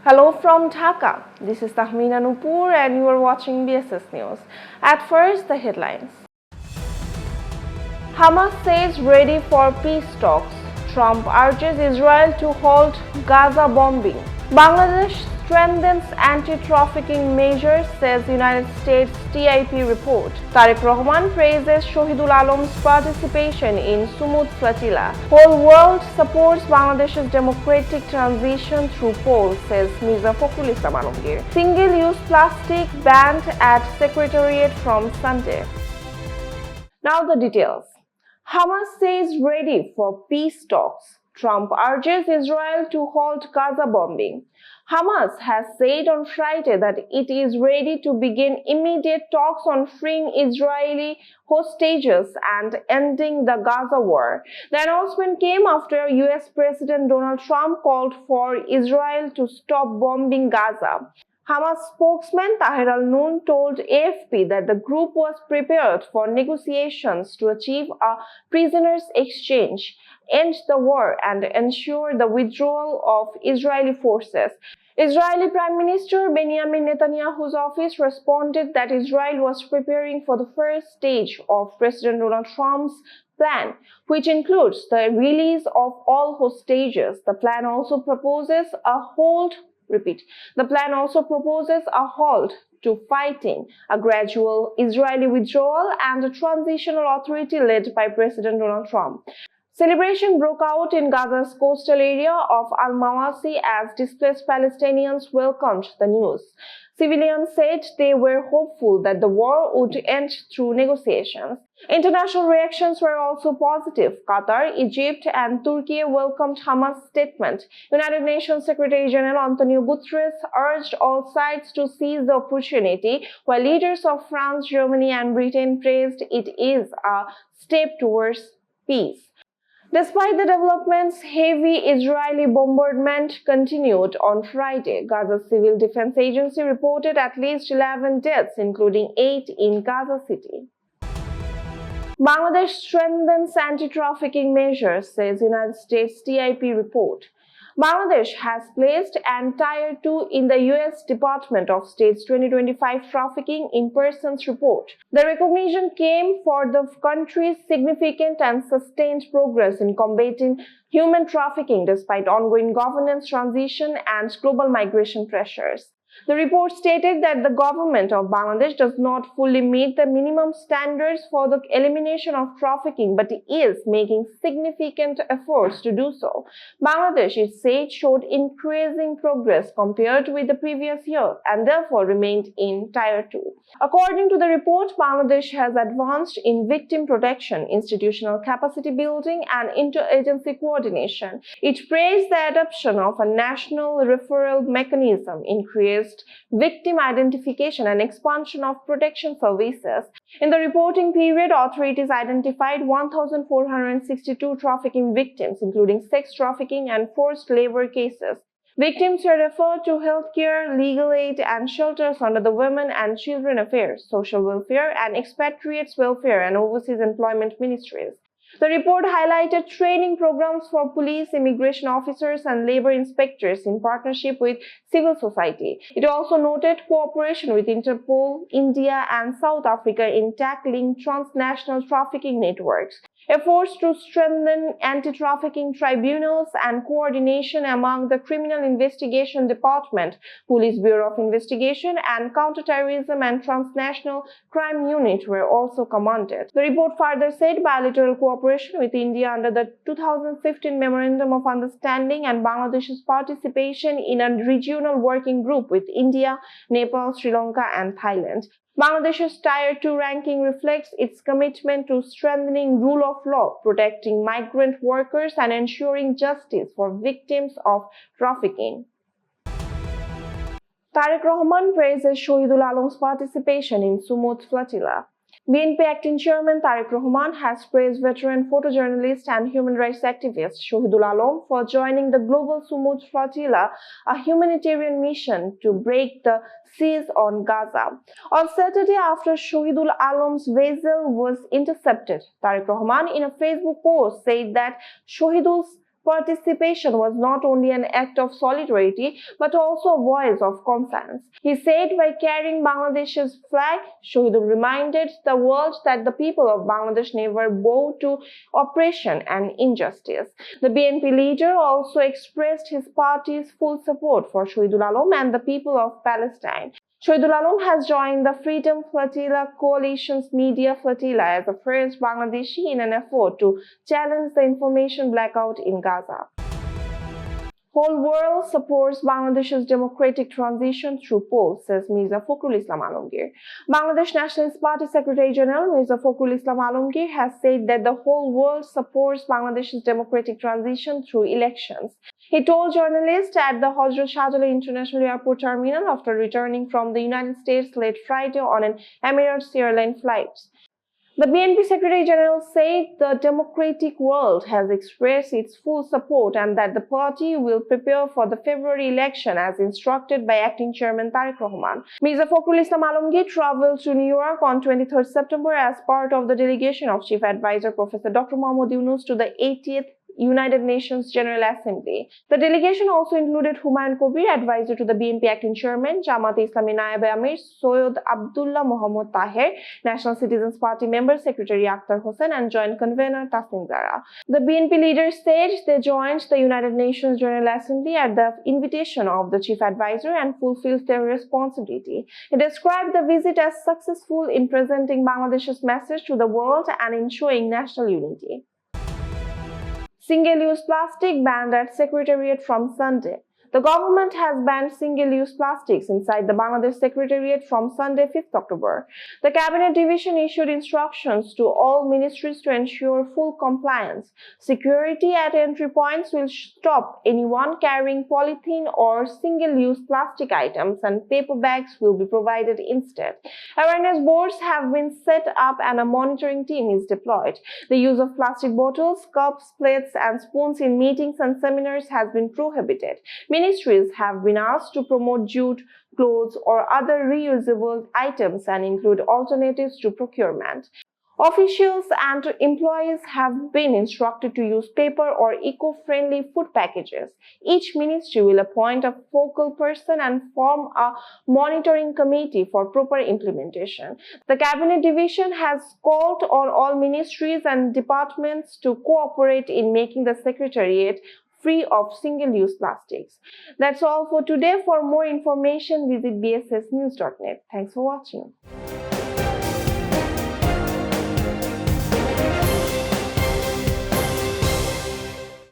Hello from Dhaka. This is Tahmina Nupur and you are watching BSS News. At first, the headlines. Hamas says ready for peace talks. Trump urges Israel to halt Gaza bombing. Bangladesh strengthens anti-trafficking measures, says United States TIP report. Tariq Rahman praises Shahidul Alam's participation in Sumut Flotilla. Whole world supports Bangladesh's democratic transition through polls, says Mirza Fakhrul Islam Alamgir. Single-use plastic banned at Secretariat from Sunday. Now the details. Hamas says ready for peace talks. Trump urges Israel to halt Gaza bombing. Hamas has said on Friday that it is ready to begin immediate talks on freeing Israeli hostages and ending the Gaza war. The announcement came after US President Donald Trump called for Israel to stop bombing Gaza. Hamas spokesman Tahir al-Nun told AFP that the group was prepared for negotiations to achieve a prisoners exchange, end the war, and ensure the withdrawal of Israeli forces. Israeli Prime Minister Benjamin Netanyahu's office responded that Israel was preparing for the first stage of President Donald Trump's plan, which includes the release of all hostages. The plan also proposes a halt to fighting, a gradual Israeli withdrawal, and a transitional authority led by President Donald Trump. Celebration broke out in Gaza's coastal area of Al-Mawasi as displaced Palestinians welcomed the news. Civilians said they were hopeful that the war would end through negotiations. International reactions were also positive. Qatar, Egypt, and Turkey welcomed Hamas' statement. United Nations Secretary General Antonio Guterres urged all sides to seize the opportunity, while leaders of France, Germany, and Britain praised it is a step towards peace. Despite the developments, heavy Israeli bombardment continued on Friday. Gaza's Civil Defense Agency reported at least 11 deaths, including 8 in Gaza City. Bangladesh strengthens anti-trafficking measures, says United States TIP report. Bangladesh has placed an Tier 2 in the U.S. Department of State's 2025 Trafficking in Persons report. The recognition came for the country's significant and sustained progress in combating human trafficking despite ongoing governance transition and global migration pressures. The report stated that the government of Bangladesh does not fully meet the minimum standards for the elimination of trafficking but is making significant efforts to do so. Bangladesh, it said, showed increasing progress compared with the previous year and therefore remained in Tier 2. According to the report, Bangladesh has advanced in victim protection, institutional capacity building, and interagency coordination. It praised the adoption of a national referral mechanism, increased victim identification, and expansion of protection services. In the reporting period, authorities identified 1,462 trafficking victims, including sex trafficking and forced labor cases. Victims were referred to healthcare, legal aid, and shelters under the Women and Children Affairs, Social Welfare, and Expatriates Welfare and Overseas Employment Ministries. The report highlighted training programs for police, immigration officers, and labor inspectors in partnership with civil society. It also noted cooperation with Interpol, India, and South Africa in tackling transnational trafficking networks. Efforts to strengthen anti-trafficking tribunals and coordination among the Criminal Investigation Department, Police Bureau of Investigation, and Counterterrorism and Transnational Crime Unit were also commanded. The report further said bilateral cooperation with India under the 2015 Memorandum of Understanding and Bangladesh's participation in a regional working group with India, Nepal, Sri Lanka, and Thailand. Bangladesh's Tier 2 ranking reflects its commitment to strengthening rule of law, protecting migrant workers, and ensuring justice for victims of trafficking. Tariq Rahman praises Shahidul Alam's participation in Sumut Flotilla. BNP Acting Chairman Tariq Rahman has praised veteran photojournalist and human rights activist Shahidul Alam for joining the global Sumut Flotilla, a humanitarian mission to break the siege on Gaza. On Saturday, after Shahidul Alam's vessel was intercepted, Tariq Rahman in a Facebook post said that Shahidul's participation was not only an act of solidarity but also a voice of conscience. He said by carrying Bangladesh's flag, Shahidul reminded the world that the people of Bangladesh never bow to oppression and injustice. The BNP leader also expressed his party's full support for Shahidul Alam and the people of Palestine. Shahidul Alam has joined the Freedom Flotilla Coalition's media flotilla as the first Bangladeshi in an effort to challenge the information blackout in Gaza. Whole world supports Bangladesh's democratic transition through polls, says Mirza Fakhrul Islam Alamgir. Bangladesh Nationalist Party Secretary General Mirza Fakhrul Islam Alamgir has said that the whole world supports Bangladesh's democratic transition through elections. He told journalists at the Hazrat Shahjalal International Airport terminal after returning from the United States late Friday on an Emirates Airline flight. The BNP Secretary General said the democratic world has expressed its full support and that the party will prepare for the February election as instructed by Acting Chairman Tariq Rahman. Mirza Fakhrul Islam Alamgir traveled to New York on 23rd September as part of the delegation of Chief Advisor Professor Dr. Mohammad Yunus to the 80th United Nations General Assembly. The delegation also included Humayun Kabir, advisor to the BNP Acting Chairman, Jamaat-e-Islami Naib Amir Soyed Abdullah Mohammad Taher, National Citizens Party member Secretary Akhtar Hossain, and Joint Convener Tasnim Zara. The BNP leaders said they joined the United Nations General Assembly at the invitation of the Chief Advisor and fulfilled their responsibility. He described the visit as successful in presenting Bangladesh's message to the world and in showing national unity. Single-use plastic banned at Secretariat from Sunday. The government has banned single-use plastics inside the Bangladesh Secretariat from Sunday, 5th October. The Cabinet Division issued instructions to all ministries to ensure full compliance. Security at entry points will stop anyone carrying polythene or single-use plastic items, and paper bags will be provided instead. Awareness boards have been set up and a monitoring team is deployed. The use of plastic bottles, cups, plates, and spoons in meetings and seminars has been prohibited. Ministries have been asked to promote jute, clothes, or other reusable items and include alternatives to procurement. Officials and employees have been instructed to use paper or eco-friendly food packages. Each ministry will appoint a focal person and form a monitoring committee for proper implementation. The Cabinet Division has called on all ministries and departments to cooperate in making the Secretariat free of single-use plastics. That's all for today. For more information, visit bssnews.net. Thanks for watching.